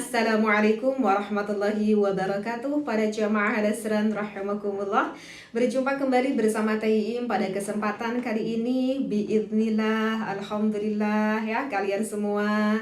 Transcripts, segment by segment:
Assalamualaikum warahmatullahi wabarakatuh. Pada jamaah hadasran rahimakumullah, berjumpa kembali bersama Tayim pada kesempatan kali ini. Biidznillah, alhamdulillah ya kalian semua.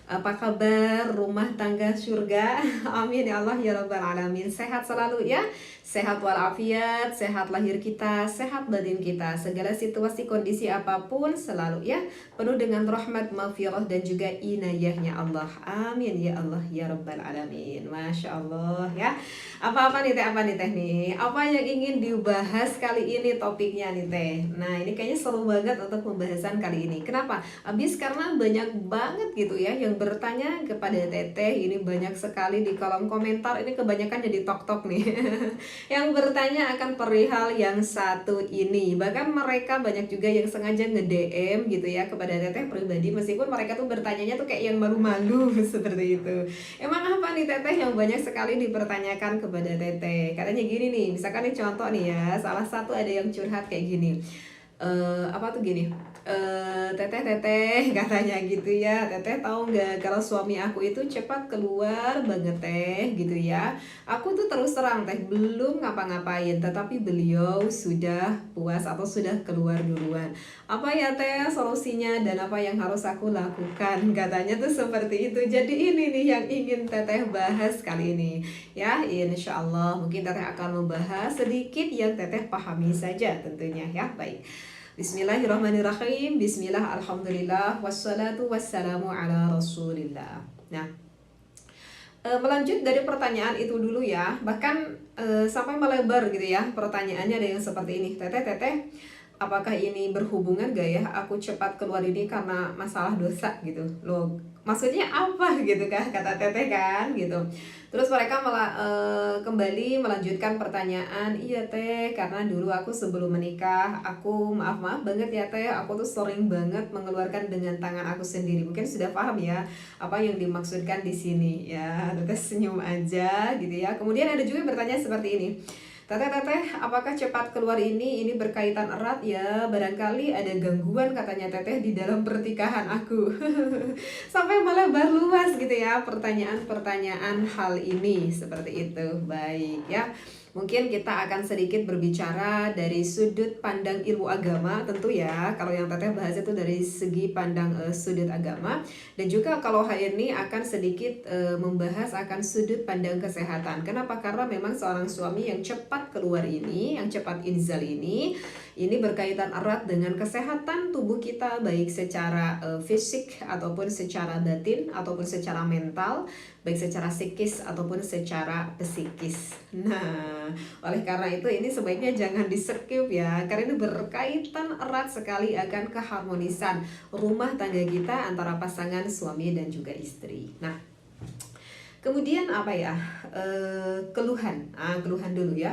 Apa kabar rumah tangga surga? Amin ya Allah ya rabbal alamin. Sehat selalu ya. Sehat walafiat, sehat lahir kita, sehat batin kita. Segala situasi kondisi apapun selalu ya penuh dengan rahmat, maghfirah dan juga inayahnya Allah. Amin ya Allah ya rabbal alamin. Masya Allah ya. Apa-apa nih teh, apa nih teh nih? Apa yang ingin dibahas kali ini topiknya nih teh? Nah, ini kayaknya seru banget untuk pembahasan kali ini. Kenapa? Habis karena banyak banget gitu ya yang bertanya kepada Teteh. Ini banyak sekali di kolom komentar. Ini kebanyakan jadi tok-tok nih. Yang bertanya akan perihal yang satu ini. Bahkan mereka banyak juga yang sengaja nge-DM gitu ya kepada Teteh pribadi, meskipun mereka tuh bertanyanya tuh kayak yang malu-malu seperti itu. Emang apa nih Teteh yang banyak sekali dipertanyakan kepada Teteh? Katanya gini nih, misalkan nih contoh nih ya, salah satu ada yang curhat kayak gini. Apa tuh gini, teteh katanya gitu ya, teteh tahu nggak kalau suami aku itu cepat keluar banget teh gitu ya. Aku tuh terus terang teh belum ngapa-ngapain, tetapi beliau sudah puas atau sudah keluar duluan. Apa ya teh solusinya dan apa yang harus aku lakukan? Katanya tuh seperti itu. Jadi ini nih yang ingin teteh bahas kali ini ya. Insya Allah mungkin teteh akan membahas sedikit yang teteh pahami saja tentunya ya. Baik, Bismillahirrahmanirrahim. Bismillah, alhamdulillah, wassalatu wassalamu ala rasulillah. Nah, melanjut dari pertanyaan itu dulu ya. Bahkan sampai melebar gitu ya. Pertanyaannya ada yang seperti ini. Teteh, apakah ini berhubungan gak ya aku cepat keluar ini karena masalah dosa gitu loh, maksudnya apa gitu kan, kata teteh kan gitu. Terus mereka malah kembali melanjutkan pertanyaan, iya teh karena dulu aku sebelum menikah aku maaf banget ya teh, aku tuh sering banget mengeluarkan dengan tangan aku sendiri. Mungkin sudah paham ya apa yang dimaksudkan di sini ya. Teteh senyum aja gitu ya. Kemudian ada juga yang bertanya seperti ini, Teteh, apakah cepat keluar ini berkaitan erat ya? Barangkali ada gangguan katanya teteh di dalam pertikahan aku. Sampai melebar luas gitu ya pertanyaan-pertanyaan hal ini seperti itu. Baik ya. Mungkin kita akan sedikit berbicara dari sudut pandang ilmu agama tentu ya. Kalau yang teteh bahas itu dari segi pandang sudut agama. Dan juga kalau hari ini akan sedikit membahas akan sudut pandang kesehatan. Kenapa? Karena memang seorang suami yang cepat keluar ini, yang cepat inzal ini berkaitan erat dengan kesehatan tubuh kita, baik secara fisik ataupun secara batin ataupun secara mental, baik secara psikis ataupun secara psikis. Nah, oleh karena itu ini sebaiknya jangan di-skip ya, karena ini berkaitan erat sekali akan keharmonisan rumah tangga kita antara pasangan suami dan juga istri. Nah, kemudian apa ya, keluhan dulu ya.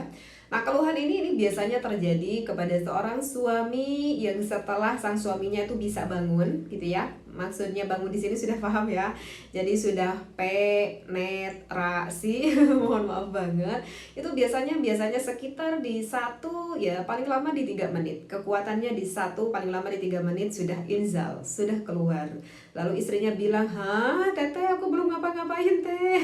Nah, keluhan ini biasanya terjadi kepada seorang suami yang setelah sang suaminya itu bisa bangun gitu ya. Maksudnya bangun di sini sudah paham ya. Jadi sudah penetrasi, mohon maaf banget. Itu biasanya sekitar di 1 ya paling lama di 3 menit. Kekuatannya di 1 paling lama di 3 menit sudah inzal, sudah keluar. Lalu istrinya bilang, "Hah, teteh aku belum ngapa-ngapain teh."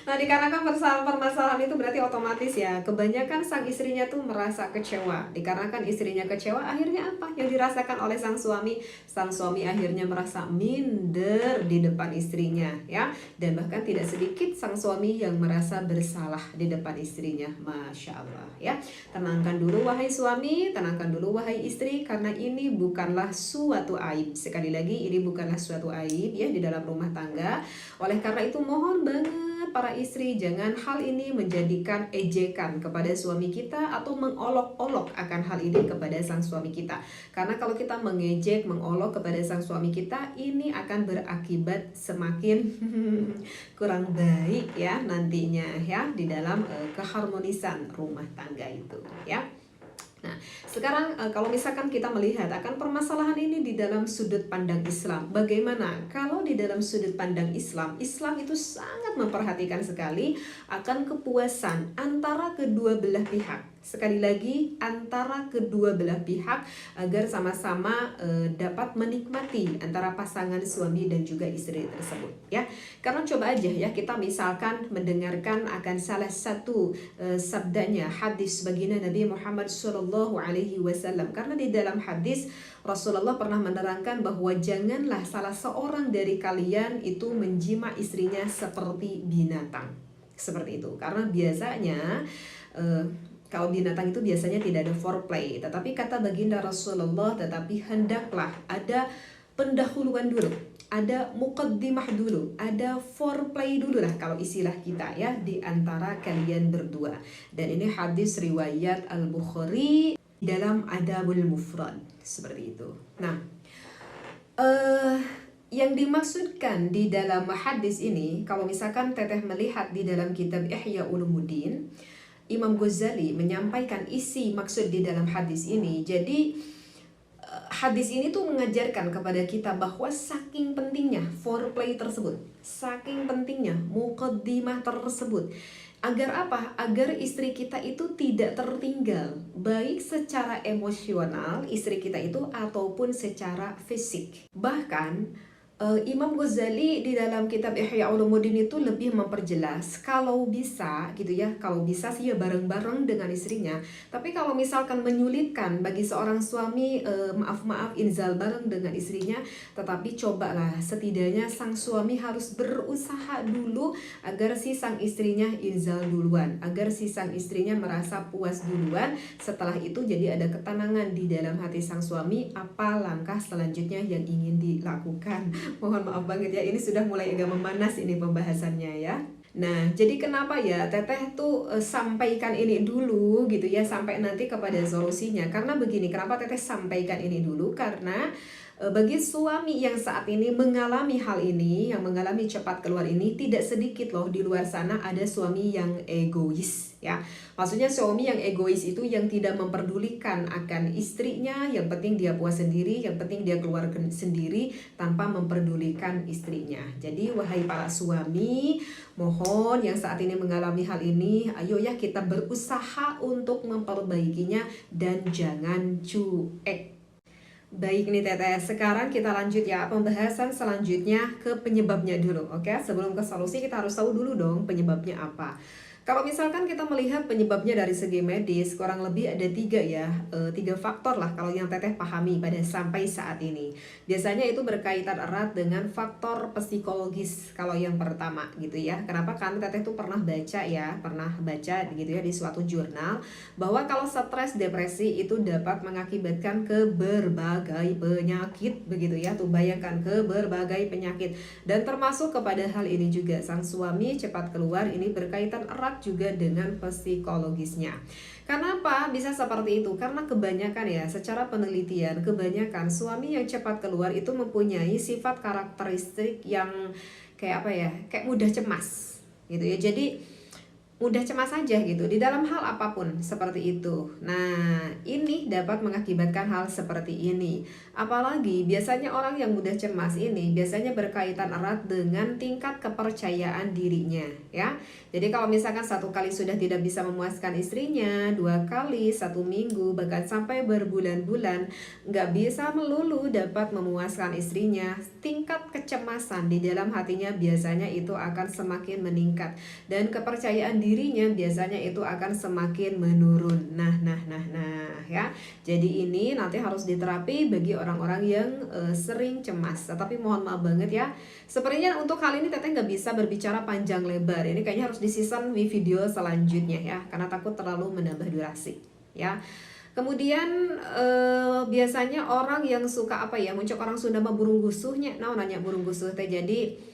Nah, dikarenakan permasalahan itu berarti otomatis ya kebanyakan sang istrinya tuh merasa kecewa. Dikarenakan istrinya kecewa, akhirnya apa yang dirasakan oleh sang suami? Sang suami akhirnya merasa minder di depan istrinya ya. Dan bahkan tidak sedikit sang suami yang merasa bersalah di depan istrinya. Masya Allah ya. Tenangkan dulu wahai suami, tenangkan dulu wahai istri, karena ini bukanlah suatu aib. Sekali lagi, ini bukanlah suatu aib ya di dalam rumah tangga. Oleh karena itu mohon banget para istri jangan hal ini menjadikan ejekan kepada suami kita atau mengolok-olok akan hal ini kepada sang suami kita. Karena kalau kita mengejek, mengolok kepada sang suami kita, ini akan berakibat semakin kurang baik ya nantinya ya di dalam keharmonisan rumah tangga itu ya. Nah, sekarang kalau misalkan kita melihat akan permasalahan ini di dalam sudut pandang Islam, bagaimana? Kalau di dalam sudut pandang Islam, Islam itu sangat memperhatikan sekali akan kepuasan antara kedua belah pihak. Sekali lagi, antara kedua belah pihak agar sama-sama dapat menikmati antara pasangan suami dan juga istri tersebut ya. Karena coba aja ya, kita misalkan mendengarkan akan salah satu sabdanya hadis baginda Nabi Muhammad SAW, karena di dalam hadis Rasulullah pernah menerangkan bahwa janganlah salah seorang dari kalian itu menjima istrinya seperti binatang. Seperti itu, karena biasanya kalau binatang itu biasanya tidak ada foreplay, tetapi kata baginda Rasulullah, tetapi hendaklah ada pendahuluan dulu, ada muqaddimah dulu, ada foreplay dulu lah kalau istilah kita ya, di antara kalian berdua. Dan ini hadis riwayat Al-Bukhari dalam Adabul Mufrad, seperti itu. Nah, yang dimaksudkan di dalam hadis ini, kalau misalkan teteh melihat di dalam kitab Ihya Ulumuddin, Imam Ghazali menyampaikan isi maksud di dalam hadis ini. Jadi hadis ini tuh mengajarkan kepada kita bahwa saking pentingnya foreplay tersebut, saking pentingnya muqaddimah tersebut. Agar apa? Agar istri kita itu tidak tertinggal, baik secara emosional istri kita itu ataupun secara fisik. Bahkan Imam Ghazali di dalam kitab Ihya Ulumuddin itu lebih memperjelas, kalau bisa gitu ya, kalau bisa sih ya bareng-bareng dengan istrinya. Tapi kalau misalkan menyulitkan bagi seorang suami, maaf inzal bareng dengan istrinya, tetapi cobalah setidaknya sang suami harus berusaha dulu agar si sang istrinya inzal duluan, agar si sang istrinya merasa puas duluan. Setelah itu jadi ada ketenangan di dalam hati sang suami, apa langkah selanjutnya yang ingin dilakukan. Mohon maaf banget ya, ini sudah mulai agak memanas ini pembahasannya ya. Nah, jadi kenapa ya teteh tuh sampaikan ini dulu gitu ya, sampai nanti kepada solusinya. Karena begini, kenapa teteh sampaikan ini dulu? Karena bagi suami yang saat ini mengalami hal ini, yang mengalami cepat keluar ini, tidak sedikit loh di luar sana ada suami yang egois ya. Maksudnya suami yang egois itu yang tidak memperdulikan akan istrinya, yang penting dia puas sendiri, yang penting dia keluar sendiri tanpa memperdulikan istrinya. Jadi wahai para suami, mohon yang saat ini mengalami hal ini, ayo ya kita berusaha untuk memperbaikinya dan jangan cuek. Baik nih teteh, sekarang kita lanjut ya pembahasan selanjutnya ke penyebabnya dulu. Oke, sebelum ke solusi kita harus tahu dulu dong penyebabnya apa. Kalau misalkan kita melihat penyebabnya dari segi medis, kurang lebih ada 3 ya, 3 faktor lah kalau yang teteh pahami pada sampai saat ini. Biasanya itu berkaitan erat dengan faktor psikologis kalau yang pertama gitu ya. Kenapa? Karena teteh tuh pernah baca gitu ya di suatu jurnal bahwa kalau stres, depresi itu dapat mengakibatkan ke berbagai penyakit begitu ya. Tuh bayangkan, ke berbagai penyakit, dan termasuk kepada hal ini juga sang suami cepat keluar ini berkaitan erat juga dengan psikologisnya. Kenapa bisa seperti itu? Karena kebanyakan ya, secara penelitian kebanyakan suami yang cepat keluar itu mempunyai sifat karakteristik yang kayak apa ya, kayak mudah cemas gitu ya. Jadi mudah cemas saja gitu di dalam hal apapun seperti itu. Nah, ini dapat mengakibatkan hal seperti ini. Apalagi biasanya orang yang mudah cemas ini biasanya berkaitan erat dengan tingkat kepercayaan dirinya ya. Jadi kalau misalkan satu kali sudah tidak bisa memuaskan istrinya, 2 kali, 1 minggu, bahkan sampai berbulan-bulan nggak bisa melulu dapat memuaskan istrinya, tingkat kecemasan di dalam hatinya biasanya itu akan semakin meningkat, dan kepercayaan dirinya biasanya itu akan semakin menurun. Nah ya. Jadi ini nanti harus diterapi bagi orang-orang yang sering cemas. Tapi mohon maaf banget ya, sepertinya untuk hal ini teteh nggak bisa berbicara panjang lebar. Ini kayaknya harus di season video selanjutnya ya, karena takut terlalu menambah durasi ya. Kemudian biasanya orang yang suka apa ya, muncul orang Sunda mah burung gusuhnya. Nah, nanya burung gusuh teh jadi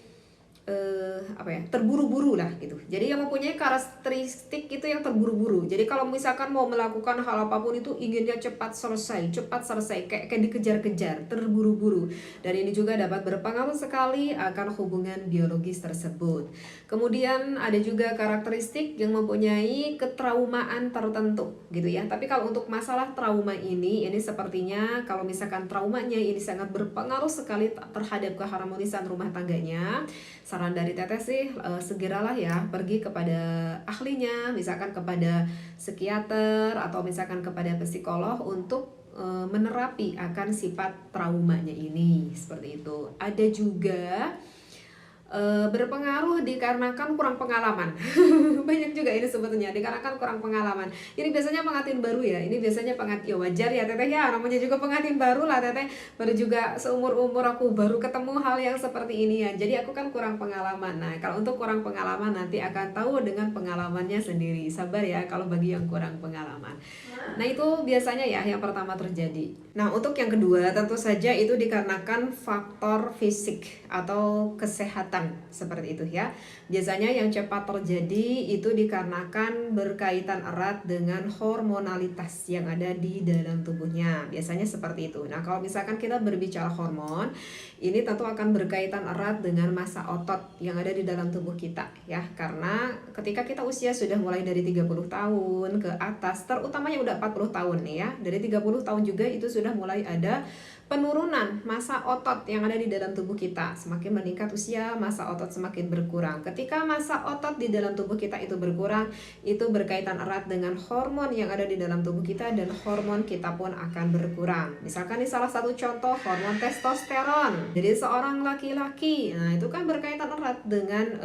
terburu-buru lah gitu. Jadi yang mempunyai karakteristik itu yang terburu-buru. Jadi kalau misalkan mau melakukan hal apapun itu inginnya cepat selesai, kayak dikejar-kejar, terburu-buru. Dan ini juga dapat berpengaruh sekali akan hubungan biologis tersebut. Kemudian ada juga karakteristik yang mempunyai ketraumaan tertentu gitu ya. Tapi kalau untuk masalah trauma ini sepertinya kalau misalkan traumanya ini sangat berpengaruh sekali terhadap keharmonisan rumah tangganya, saran dari teteh teteh sih segeralah ya pergi kepada ahlinya, misalkan kepada psikiater atau misalkan kepada psikolog untuk menerapi akan sifat traumanya ini, seperti itu. Ada juga berpengaruh dikarenakan kurang pengalaman. Banyak juga ini sebetulnya dikarenakan kurang pengalaman. Ini biasanya pengantin baru ya. Ini biasanya pengantin, ya wajar ya teteh ya, namanya juga pengantin baru lah teteh. Baru juga seumur-umur aku baru ketemu hal yang seperti ini ya. Jadi aku kan kurang pengalaman. Nah, kalau untuk kurang pengalaman nanti akan tahu dengan pengalamannya sendiri. Sabar ya kalau bagi yang kurang pengalaman. Nah, itu biasanya ya yang pertama terjadi. Nah, untuk yang kedua tentu saja itu dikarenakan faktor fisik atau kesehatan seperti itu ya. Biasanya yang cepat terjadi itu dikarenakan berkaitan erat dengan hormonalitas yang ada di dalam tubuhnya. Biasanya seperti itu. Nah, kalau misalkan kita berbicara hormon, ini tentu akan berkaitan erat dengan massa otot yang ada di dalam tubuh kita ya. Karena ketika kita usia sudah mulai dari 30 tahun ke atas, terutamanya udah 40 tahun nih ya. Dari 30 tahun juga itu sudah mulai ada penurunan massa otot yang ada di dalam tubuh kita. Semakin meningkat usia, massa otot semakin berkurang. Ketika massa otot di dalam tubuh kita itu berkurang, itu berkaitan erat dengan hormon yang ada di dalam tubuh kita dan hormon kita pun akan berkurang. Misalkan ini salah satu contoh hormon testosteron. Jadi seorang laki-laki, nah itu kan berkaitan erat dengan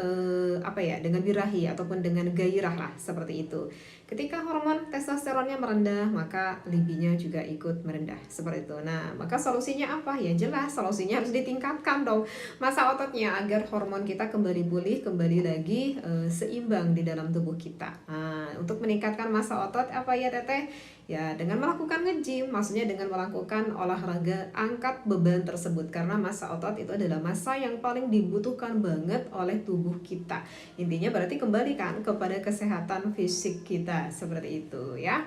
dengan birahi ataupun dengan gairah lah seperti itu. Ketika hormon testosteronnya merendah, maka libidonya juga ikut merendah seperti itu. Nah, maka solusinya apa? Ya jelas, solusinya harus ditingkatkan dong massa ototnya agar hormon kita kembali pulih, kembali lagi seimbang di dalam tubuh kita. Nah, untuk meningkatkan massa otot apa ya teteh? Ya dengan melakukan nge-gym, maksudnya dengan melakukan olahraga angkat beban tersebut. Karena massa otot itu adalah massa yang paling dibutuhkan banget oleh tubuh kita. Intinya berarti kembali kan kepada kesehatan fisik kita, seperti itu ya.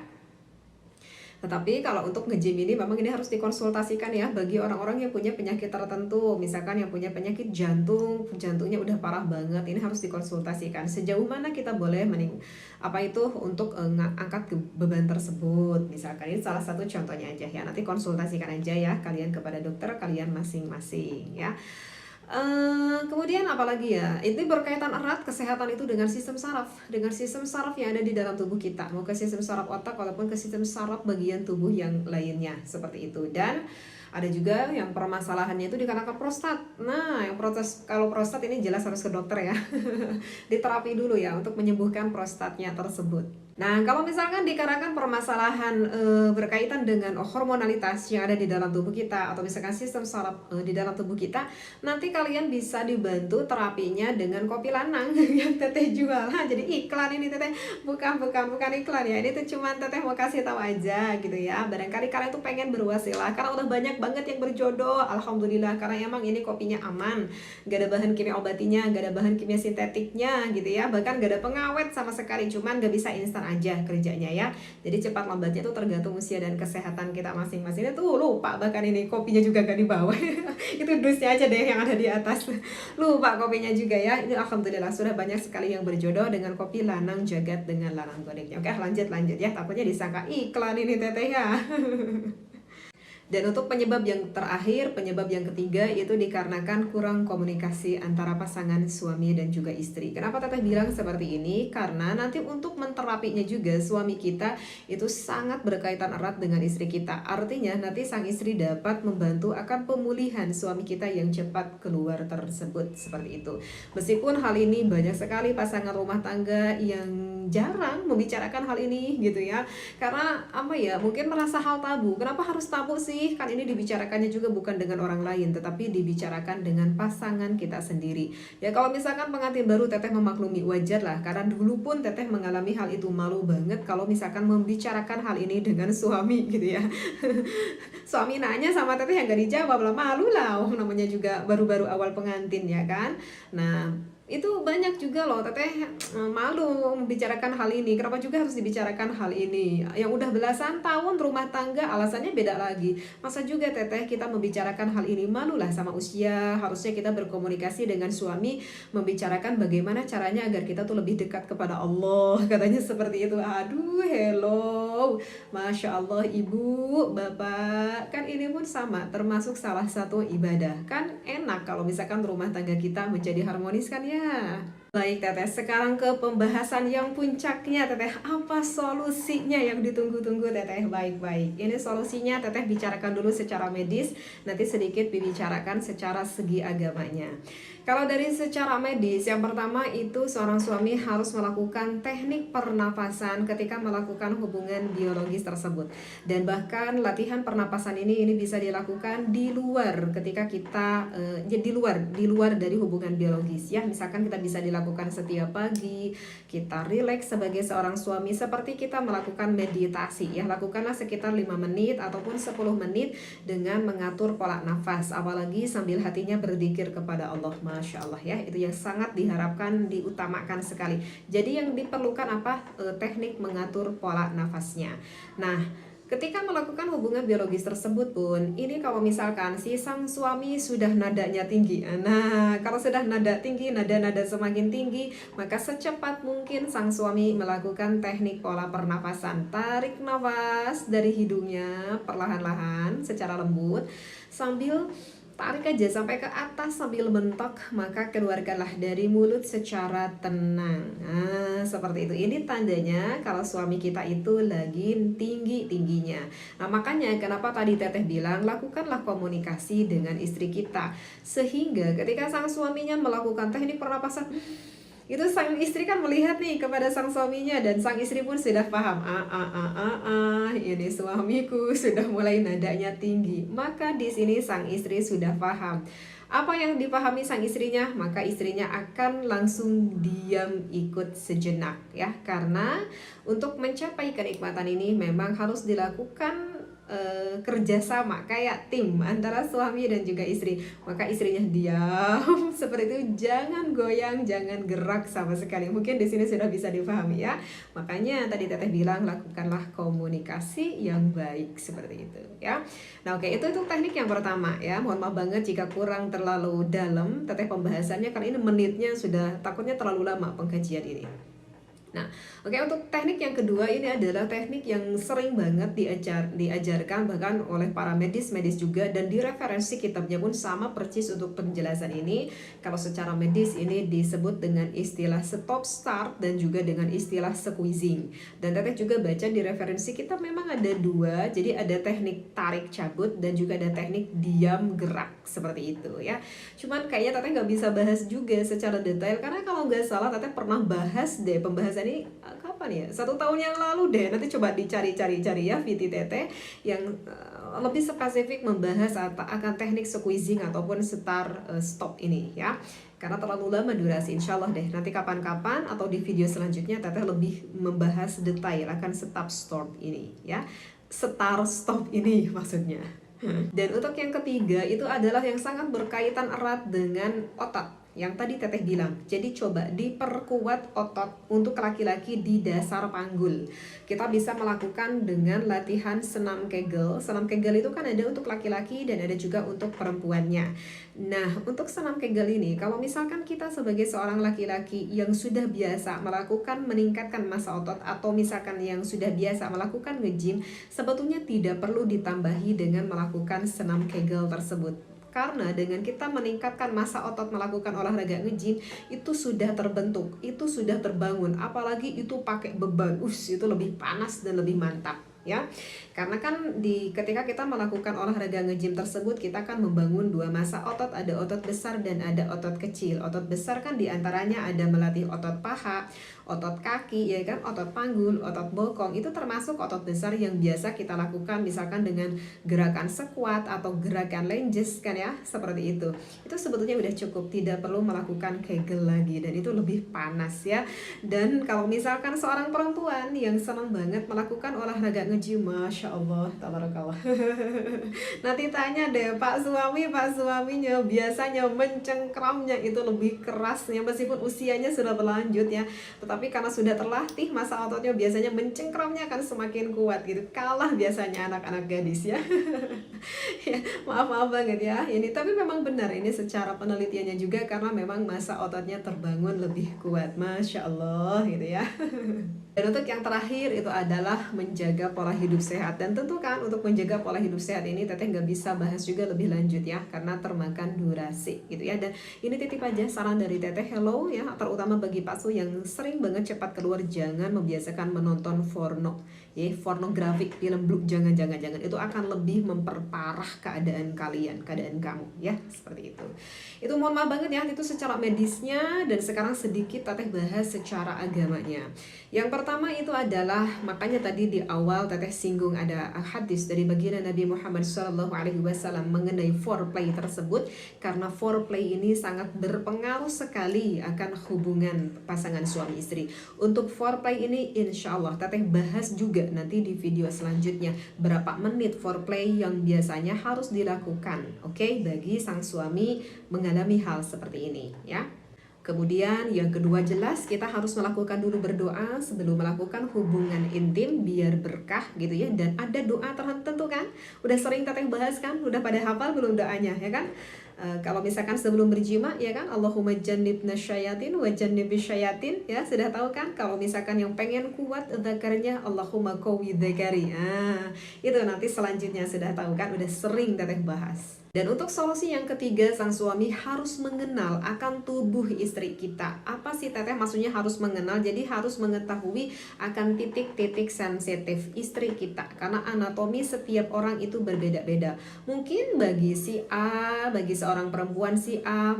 Tetapi kalau untuk nge-gym ini memang ini harus dikonsultasikan ya bagi orang-orang yang punya penyakit tertentu. Misalkan yang punya penyakit jantung, jantungnya udah parah banget, ini harus dikonsultasikan sejauh mana kita boleh untuk angkat beban tersebut. Misalkan ini salah satu contohnya aja ya. Nanti konsultasikan aja ya kalian kepada dokter kalian masing-masing ya. Kemudian apalagi ya, itu berkaitan erat kesehatan itu dengan sistem saraf yang ada di dalam tubuh kita, mau ke sistem saraf otak walaupun ke sistem saraf bagian tubuh yang lainnya seperti itu. Dan ada juga yang permasalahannya itu dikarenakan prostat. Nah, kalau prostat ini jelas harus ke dokter ya. Diterapi dulu ya untuk menyembuhkan prostatnya tersebut. Nah, kalau misalkan dikarenakan permasalahan berkaitan dengan hormonalitas yang ada di dalam tubuh kita atau misalkan sistem saraf di dalam tubuh kita, nanti kalian bisa dibantu terapinya dengan kopi lanang yang teteh jual. Nah, jadi iklan ini teteh, bukan iklan ya. Ini tuh cuman teteh mau kasih tahu aja gitu ya. Barangkali kalian tuh pengen berwasilah karena udah banyak banget yang berjodoh. Alhamdulillah, karena emang ini kopinya aman, gak ada bahan kimia obatinya, gak ada bahan kimia sintetiknya gitu ya. Bahkan gak ada pengawet sama sekali, cuman gak bisa instan aja kerjanya ya. Jadi cepat lambatnya tuh tergantung usia dan kesehatan kita masing-masing. Tuh lupa bahkan ini kopinya juga gak dibawa. Itu dusnya aja deh yang ada di atas. Lupa kopinya juga ya. Ini alhamdulillah sudah banyak sekali yang berjodoh dengan kopi lanang jagat dengan lanang godeknya. Oke, lanjut ya. Takutnya disangka iklan ini teteh ya. Dan untuk penyebab yang terakhir, penyebab yang ketiga itu dikarenakan kurang komunikasi antara pasangan suami dan juga istri. Kenapa teteh bilang seperti ini? Karena nanti untuk menterapinya juga suami kita itu sangat berkaitan erat dengan istri kita. Artinya nanti sang istri dapat membantu akan pemulihan suami kita yang cepat keluar tersebut, seperti itu. Meskipun hal ini banyak sekali pasangan rumah tangga yang jarang membicarakan hal ini gitu ya. Karena mungkin merasa hal tabu. Kenapa harus tabu sih? Kan ini dibicarakannya juga bukan dengan orang lain, tetapi dibicarakan dengan pasangan kita sendiri. Ya kalau misalkan pengantin baru teteh memaklumi, wajar lah. Karena dulu pun teteh mengalami hal itu, malu banget kalau misalkan membicarakan hal ini dengan suami gitu ya. Suami nanya sama teteh yang gak dijawab lah, malu lah. Namanya juga baru-baru awal pengantin ya kan. Nah, itu banyak juga loh teteh malu membicarakan hal ini. Kenapa juga harus dibicarakan hal ini? Yang udah belasan tahun rumah tangga alasannya beda lagi. Masa juga teteh kita membicarakan hal ini? Malulah sama usia. Harusnya kita berkomunikasi dengan suami, membicarakan bagaimana caranya agar kita tuh lebih dekat kepada Allah. Katanya seperti itu. Aduh, hello, Masya Allah, ibu, bapak, kan ini pun sama, termasuk salah satu ibadah. Kan enak kalau misalkan rumah tangga kita menjadi harmonis kan ya. ya. Baik Teteh, sekarang ke pembahasan yang puncaknya Teteh. Apa solusinya yang ditunggu-tunggu Teteh? Baik-baik. Ini solusinya Teteh bicarakan dulu secara medis, nanti sedikit dibicarakan secara segi agamanya. Kalau dari secara medis, yang pertama itu seorang suami harus melakukan teknik pernapasan ketika melakukan hubungan biologis tersebut. Dan bahkan latihan pernapasan ini bisa dilakukan di luar ketika kita di luar dari hubungan biologis ya. Misalkan kita bisa dilakukan setiap pagi, kita rileks sebagai seorang suami seperti kita melakukan meditasi ya. Lakukanlah sekitar 5 menit ataupun 10 menit dengan mengatur pola nafas, apalagi sambil hatinya berzikir kepada Allah. Masya Allah ya, itu yang sangat diharapkan, diutamakan sekali. Jadi yang diperlukan apa? Teknik mengatur pola nafasnya. Nah, ketika melakukan hubungan biologis tersebut pun, ini kalau misalkan si sang suami sudah nadanya tinggi. Nah, kalau sudah nada tinggi, nada-nada semakin tinggi, maka secepat mungkin sang suami melakukan teknik pola pernapasan. Tarik nafas dari hidungnya perlahan-lahan secara lembut, sambil tarik aja sampai ke atas sambil mentok, maka keluarkanlah dari mulut secara tenang. Nah, seperti itu. Ini tandanya kalau suami kita itu lagi tinggi-tingginya. Nah, makanya kenapa tadi Teteh bilang lakukanlah komunikasi dengan istri kita. Sehingga ketika sang suaminya melakukan teknik pernapasan, itu sang istri kan melihat nih kepada sang suaminya, dan sang istri pun sudah paham, ini suamiku sudah mulai nadanya tinggi. Maka di sini sang istri sudah paham. Apa yang dipahami sang istrinya, maka istrinya akan langsung diam ikut sejenak ya. Karena untuk mencapai kenikmatan ini memang harus dilakukan kerjasama kayak tim antara suami dan juga istri. Maka istrinya diam seperti itu, jangan goyang, jangan gerak sama sekali. Mungkin di sini sudah bisa dipahami ya. Makanya tadi Teteh bilang lakukanlah komunikasi yang baik seperti itu ya. Nah oke, itu teknik yang pertama ya. Mohon maaf banget jika kurang terlalu dalam Teteh pembahasannya, karena ini menitnya sudah takutnya terlalu lama pengkajian ini. Nah, oke, untuk teknik yang kedua ini adalah teknik yang sering banget diajarkan bahkan oleh para medis juga, dan di referensi kitabnya pun sama persis untuk penjelasan ini. Kalau secara medis ini disebut dengan istilah stop start dan juga dengan istilah squeezing. Dan Teteh juga baca di referensi kitab memang ada dua, jadi ada teknik tarik cabut dan juga ada teknik diam gerak seperti itu ya. Cuman kayaknya Teteh nggak bisa bahas juga secara detail, karena kalau nggak salah Teteh pernah bahas deh pembahasan ini kapan ya, 1 tahun yang lalu deh. Nanti coba dicari-cari ya VT Teteh yang lebih spesifik membahas akan teknik squeezing ataupun stop ini ya, karena terlalu lama durasi. Insya Allah deh nanti kapan-kapan atau di video selanjutnya Teteh lebih membahas detail akan stop ini ya, stop ini maksudnya. Dan untuk yang ketiga itu adalah yang sangat berkaitan erat dengan otot yang tadi Teteh bilang. Jadi coba diperkuat otot untuk laki-laki di dasar panggul. Kita bisa melakukan dengan latihan senam Kegel. Senam Kegel itu kan ada untuk laki-laki dan ada juga untuk perempuannya. Nah, untuk senam Kegel ini, kalau misalkan kita sebagai seorang laki-laki yang sudah biasa melakukan meningkatkan massa otot, atau misalkan yang sudah biasa melakukan nge-gym, sebetulnya tidak perlu ditambahi dengan melakukan senam Kegel tersebut. Karena dengan kita meningkatkan massa otot melakukan olahraga nge-gym, itu sudah terbentuk, itu sudah terbangun. Apalagi itu pakai beban, itu lebih panas dan lebih mantap ya. Karena kan ketika kita melakukan olahraga nge-gym tersebut, kita kan membangun dua massa otot, ada otot besar dan ada otot kecil. Otot besar kan diantaranya ada melatih otot paha, otot kaki ya kan, otot panggul, otot bokong. Itu termasuk otot besar yang biasa kita lakukan misalkan dengan gerakan squat atau gerakan lunges kan ya, seperti itu. Itu sebetulnya udah cukup, tidak perlu melakukan Kegel lagi, dan itu lebih panas ya. Dan kalau misalkan seorang perempuan yang senang banget melakukan olahraga nge-gym, Masya Allah, tabarakallah. Nanti tanya deh Pak suaminya biasanya mencengkramnya itu lebih kerasnya, meskipun usianya sudah berlanjut ya, tetapi karena sudah terlatih massa ototnya biasanya mencengkramnya akan semakin kuat gitu. Kalah biasanya anak-anak gadis ya. Ya, maaf banget ya ini, tapi memang benar ini secara penelitiannya juga, karena memang massa ototnya terbangun lebih kuat, Masya Allah gitu ya. Dan untuk yang terakhir itu adalah menjaga pola hidup sehat. Dan tentu kan untuk menjaga pola hidup sehat ini Teteh nggak bisa bahas juga lebih lanjut ya, karena termakan durasi gitu ya. Dan ini titip aja saran dari Teteh, hello ya, terutama bagi Pak Su yang sering banget cepat keluar, jangan membiasakan menonton porno ya, pornografik, film blue, jangan itu akan lebih memperparah keadaan kalian, keadaan kamu ya, seperti itu. Itu mohon maaf banget ya, itu secara medisnya. Dan sekarang sedikit Teteh bahas secara agamanya. Yang pertama itu adalah, makanya tadi di awal Teteh singgung ada hadis dari baginda Nabi Muhammad SAW mengenai foreplay tersebut, karena foreplay ini sangat berpengaruh sekali akan hubungan pasangan suami istri. Untuk foreplay ini insya Allah Teteh bahas juga nanti di video selanjutnya, berapa menit foreplay yang biasanya harus dilakukan, oke, bagi sang suami mengalami hal seperti ini ya. Kemudian yang kedua, jelas kita harus melakukan dulu berdoa sebelum melakukan hubungan intim biar berkah gitu ya. Dan ada doa tertentu kan, udah sering Teteh bahas kan, udah pada hafal belum doanya ya kan? Kalau misalkan sebelum berjima ya kan, Allahumma jannibna syayatin wa jannibis syayatin ya, sudah tahu kan? Kalau misalkan yang pengen kuat dzakarnya, Allahumma qawi dzakari. Itu nanti selanjutnya sudah tahu kan, udah sering Teteh bahas. Dan untuk solusi yang ketiga, sang suami harus mengenal akan tubuh istri kita. Apa sih Teteh maksudnya harus mengenal? Jadi harus mengetahui akan titik-titik sensitif istri kita, karena anatomi setiap orang itu berbeda-beda. Mungkin bagi si A, bagi seorang perempuan si A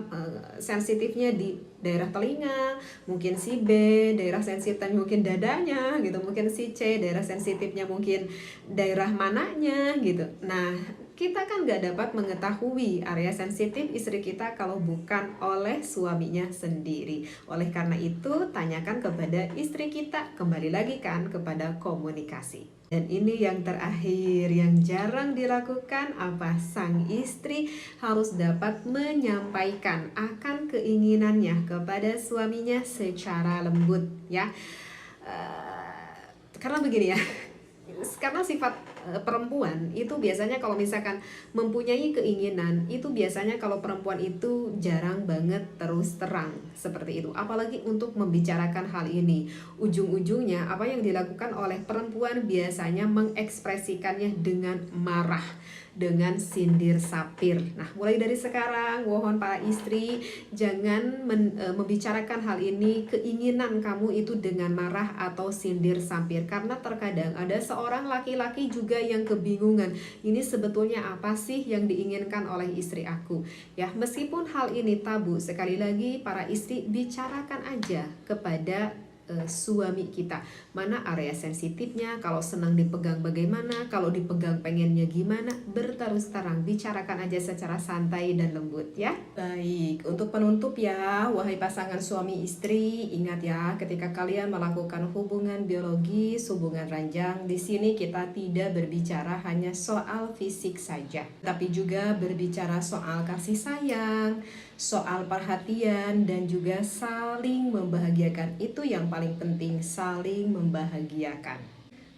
sensitifnya di daerah telinga, mungkin si B daerah sensitifnya mungkin dadanya gitu, mungkin si C daerah sensitifnya mungkin daerah mananya gitu. Nah, kita kan gak dapat mengetahui area sensitif istri kita kalau bukan oleh suaminya sendiri. Oleh karena itu, tanyakan kepada istri kita. Kembali lagi kan kepada komunikasi. Dan ini yang terakhir, yang jarang dilakukan, apa? Sang istri harus dapat menyampaikan akan keinginannya kepada suaminya secara lembut ya. Karena begini ya, karena sifat perempuan itu biasanya kalau misalkan mempunyai keinginan, itu biasanya kalau perempuan itu jarang banget terus terang seperti itu, apalagi untuk membicarakan hal ini. Ujung-ujungnya apa yang dilakukan oleh perempuan biasanya mengekspresikannya dengan marah, dengan sindir sapir. Nah, mulai dari sekarang mohon para istri jangan membicarakan hal ini, keinginan kamu itu dengan marah atau sindir sapir, karena terkadang ada seorang laki-laki juga yang kebingungan, ini sebetulnya apa sih yang diinginkan oleh istri aku ya. Meskipun hal ini tabu, sekali lagi para istri bicarakan aja kepada suami kita, mana area sensitifnya, kalau senang dipegang bagaimana, kalau dipegang pengennya gimana, berterus terang, bicarakan aja secara santai dan lembut ya. Baik, untuk penutup ya, wahai pasangan suami istri, ingat ya, ketika kalian melakukan hubungan biologis, hubungan ranjang, di sini kita tidak berbicara hanya soal fisik saja, tapi juga berbicara soal kasih sayang, soal perhatian, dan juga saling membahagiakan. Itu yang paling penting, saling membahagiakan.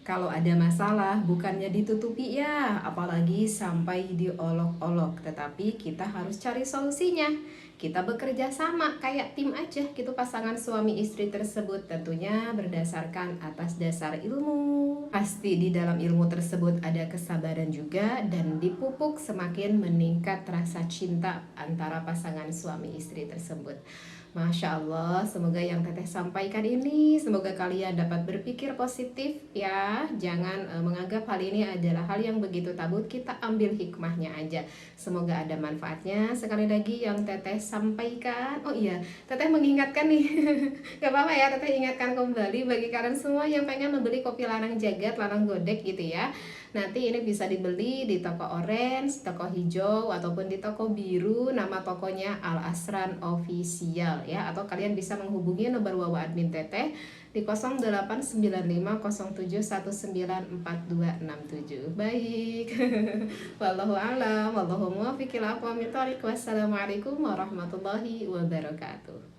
Kalau ada masalah bukannya ditutupi ya, apalagi sampai diolok-olok, tetapi kita harus cari solusinya. Kita bekerja sama kayak tim aja gitu, pasangan suami istri tersebut, tentunya berdasarkan atas dasar ilmu. Pasti di dalam ilmu tersebut ada kesabaran juga, dan dipupuk semakin meningkat rasa cinta antara pasangan suami istri tersebut. Masya Allah, semoga yang Teteh sampaikan ini, semoga kalian dapat berpikir positif ya. Jangan menganggap hal ini adalah hal yang begitu tabu, kita ambil hikmahnya aja. Semoga ada manfaatnya. Sekali lagi yang Teteh sampaikan, oh iya, Teteh mengingatkan nih, gak apa-apa ya, Teteh ingatkan kembali bagi kalian semua yang pengen membeli kopi Lanang Jagat, Lanang Godek gitu ya. Nanti ini bisa dibeli di toko orange, toko hijau, ataupun di toko biru. Nama tokonya Al Asran Official ya. Atau kalian bisa menghubungi nomor WA admin Teteh di 0895 07194267. Baik. Wallahu a'lam, wallahu muwaffiq ila aqwamit thoriq. Wassalamualaikum warahmatullahi wabarakatuh.